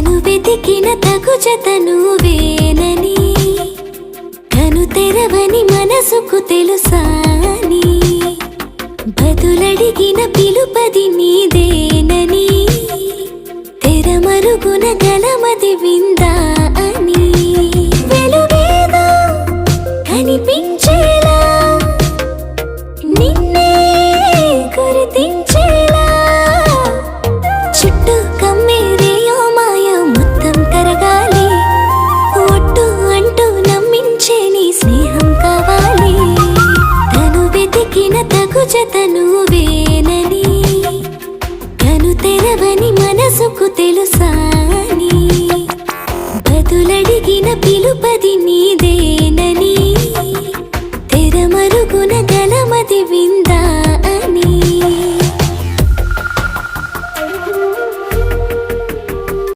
తను వెతికిన తగు జత నువ్వేనని, కను తెరవని మనసుకు తెలుసాని, బదులడిగిన పిలుపది నీదేనని, తెరమరుగున గలమది విందా